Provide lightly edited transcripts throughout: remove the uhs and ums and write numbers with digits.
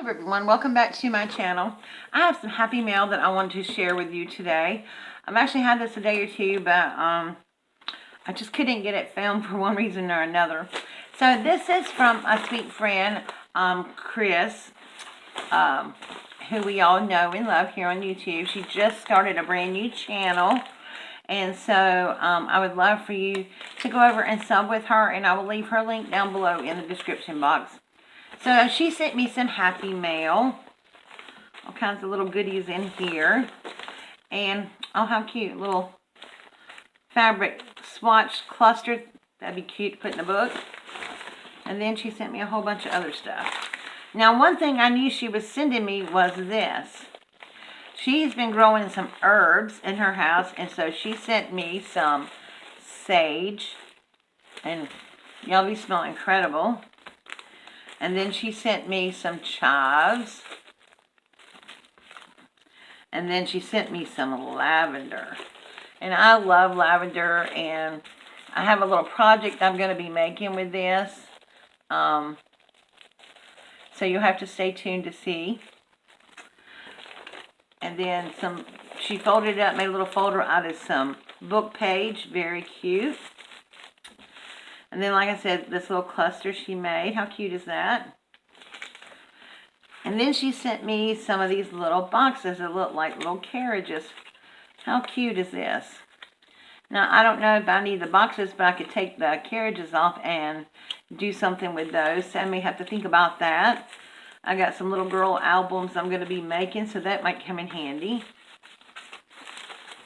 Everyone, welcome back to my channel. I have some happy mail that I want to share with you today. I've actually had this a day or two, but I just couldn't get it filmed for one reason or another. So this is from a sweet friend, Chris, who we all know and love here on YouTube. She just started a brand new channel, and so I would love for you to go over and sub with her, and I will leave her link down below in the description box. So she sent me some happy mail. All kinds of little goodies in here. And, oh, how cute. Little fabric swatch cluster. That'd be cute to put in a book. And then she sent me a whole bunch of other stuff. Now, one thing I knew she was sending me was this. She's been growing some herbs in her house. And so she sent me some sage. And y'all, these smell incredible. And then she sent me some chives. And then she sent me some lavender. And I love lavender. And I have a little project I'm going to be making with this. So you'll have to stay tuned to see. And then she folded it up, made a little folder out of some book page. Very cute. And then, like I said, this little cluster she made. How cute is that? And then she sent me some of these little boxes that look like little carriages. How cute is this? Now, I don't know if I need the boxes, but I could take the carriages off and do something with those. So I may have to think about that. I got some little girl albums I'm going to be making, so that might come in handy.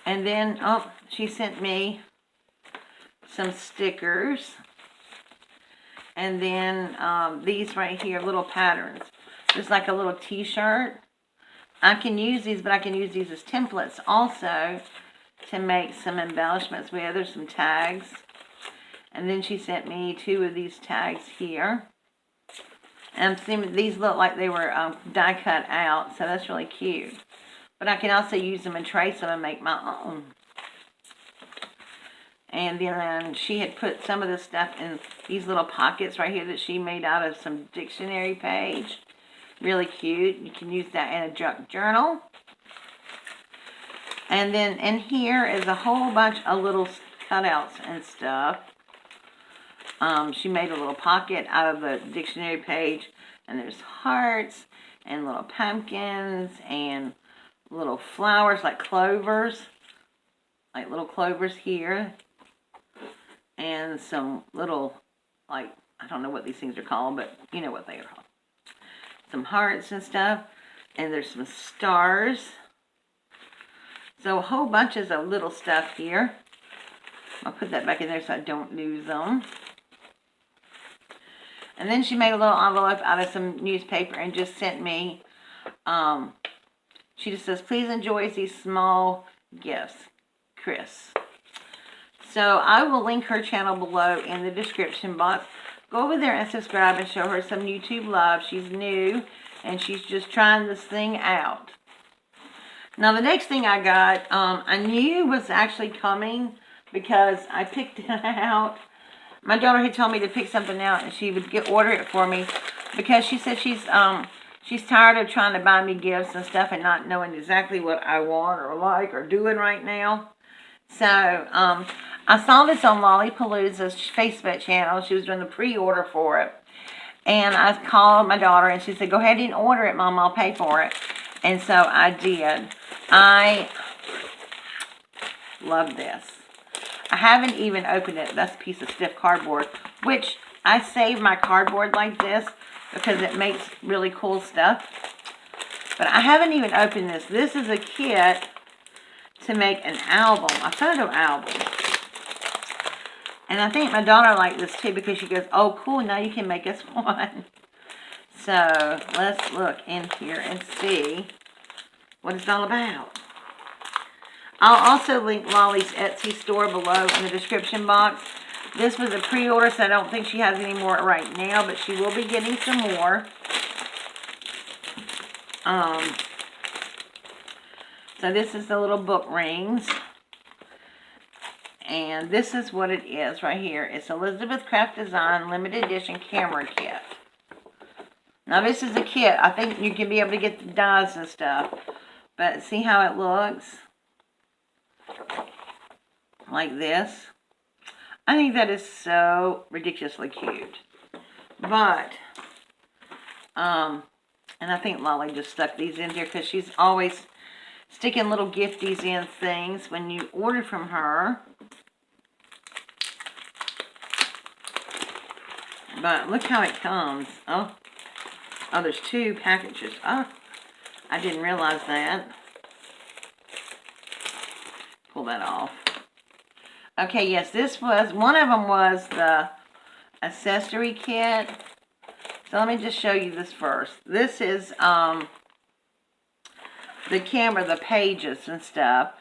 And then, oh, she sent me some stickers. And then these right here, little patterns. Just like a little t-shirt. I can use these, but I can use these as templates also to make some embellishments with. There's some tags. And then she sent me 2 of these tags here. And these look like they were die cut out, so that's really cute. But I can also use them and trace them and make my own. And then she had put some of this stuff in these little pockets right here that she made out of some dictionary page. Really cute. You can use that in a junk journal. And then in here is a whole bunch of little cutouts and stuff. She made a little pocket out of the dictionary page. And there's hearts and little pumpkins and little flowers like clovers. Like little clovers here. And some little, like, I don't know what these things are called, but you know what they are called. Some hearts and stuff. And there's some stars. So a whole bunches of little stuff here. I'll put that back in there so I don't lose them. And then she made a little envelope out of some newspaper and just sent me, she just says, please enjoy these small gifts, Chris. So I will link her channel below in the description box. Go over there and subscribe and show her some YouTube love. She's new and she's just trying this thing out. Now the next thing I got, I knew was actually coming because I picked it out. My daughter had told me to pick something out and she would order it for me because she said she's tired of trying to buy me gifts and stuff and not knowing exactly what I want or like or doing right now. So, I saw this on Lollipalooza's Facebook channel. She was doing the pre-order for it. And I called my daughter and she said, go ahead and order it, Mom. I'll pay for it. And so I did. I love this. I haven't even opened it. That's a piece of stiff cardboard. Which I save my cardboard like this because it makes really cool stuff. But I haven't even opened this. This is a kit to make an album, a photo album. And I think my daughter liked this too because she goes, oh cool, now you can make us one. So let's look in here and see what it's all about. I'll also link Lolly's Etsy store below in the description box. This was a pre-order, so I don't think she has any more right now, but she will be getting some more. So this is the little book rings. And this is what it is right here. It's Elizabeth Craft Design Limited Edition Camera Kit. Now this is a kit. I think you can be able to get the dies and stuff. But see how it looks? Like this. I think that is so ridiculously cute. But, and I think Lolly just stuck these in here because she's always sticking little gifties in things when you order from her. But look how it comes. Oh, there's 2 packages. Oh, I didn't realize that. Pull that off. Okay, yes, one of them was the accessory kit. So let me just show you this first. This is the camera, the pages and stuff.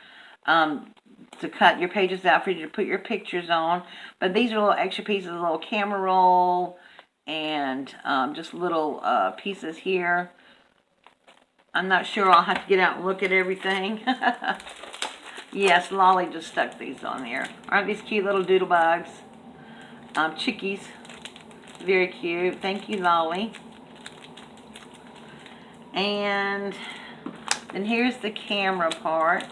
To cut your pages out for you to put your pictures on. But these are little extra pieces, a little camera roll, and just little pieces here. I'm not sure. I'll have to get out and look at everything. Yes, Lolly just stuck these on there. Aren't these cute little doodle bugs? Chickies. Very cute. Thank you, Lolly. And then here's the camera part.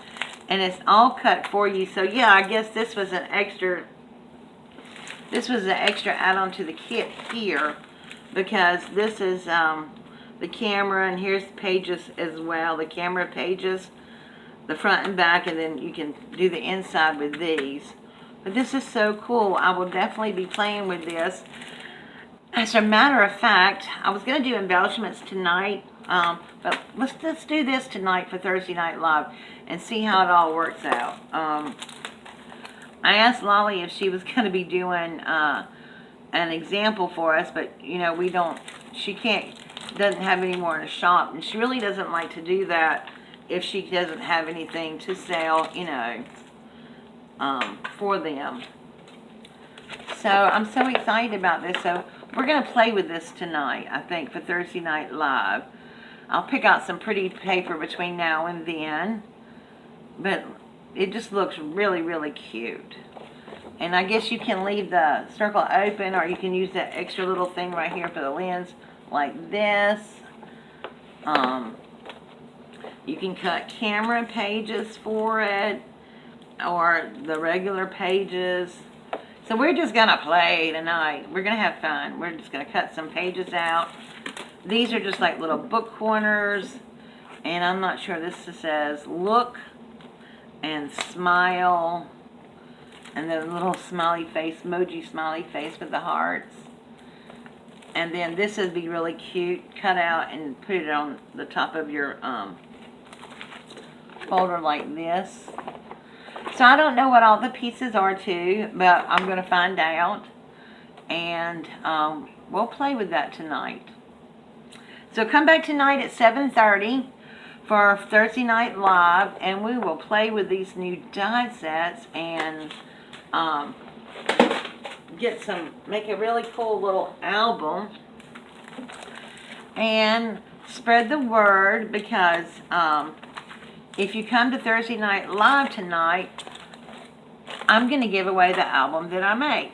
And it's all cut for you. So yeah, I guess this was an extra add-on to the kit here. Because this is the camera, and here's the pages as well. The camera pages. The front and back, and then you can do the inside with these. But this is so cool. I will definitely be playing with this. As a matter of fact, I was going to do embellishments tonight, but let's do this tonight for Thursday Night Live and see how it all works out. I asked Lolly if she was going to be doing an example for us, but you know, she doesn't have any more in the shop, and she really doesn't like to do that if she doesn't have anything to sell, you know, for them. So I'm so excited about this. So we're going to play with this tonight, I think, for Thursday Night Live. I'll pick out some pretty paper between now and then. But it just looks really, really cute. And I guess you can leave the circle open, or you can use that extra little thing right here for the lens, like this. You can cut camera pages for it, or the regular pages. So we're just going to play tonight. We're going to have fun. We're just going to cut some pages out. These are just like little book corners. And I'm not sure, this says look and smile. And then a little smiley face, emoji smiley face with the hearts. And then this would be really cute. Cut out and put it on the top of your folder like this. So I don't know what all the pieces are too, but I'm going to find out. And we'll play with that tonight. So come back tonight at 7:30 for Thursday Night Live, and we will play with these new die sets and make a really cool little album. And spread the word, because if you come to Thursday Night Live tonight, I'm going to give away the album that I make.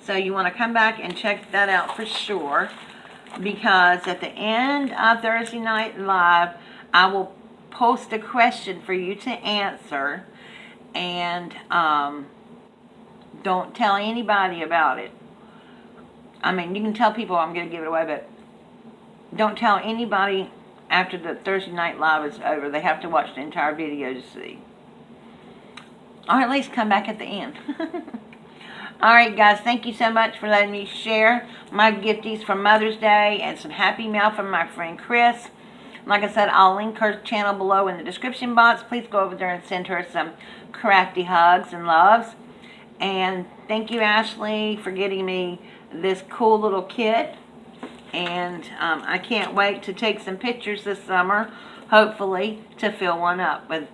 So you want to come back and check that out for sure, because at the end of Thursday Night Live, I will post a question for you to answer, and don't tell anybody about it. I mean, you can tell people I'm going to give it away, but don't tell anybody after the Thursday Night Live is over. They have to watch the entire video to see. Or at least come back at the end. Alright guys, thank you so much for letting me share my gifties for Mother's Day and some happy mail from my friend Chris. Like I said, I'll link her channel below in the description box. Please go over there and send her some crafty hugs and loves. And thank you, Ashley, for getting me this cool little kit. And I can't wait to take some pictures this summer, hopefully, to fill one up with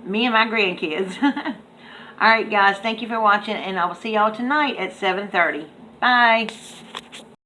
me and my grandkids. Alright guys, thank you for watching, and I will see y'all tonight at 7:30. Bye!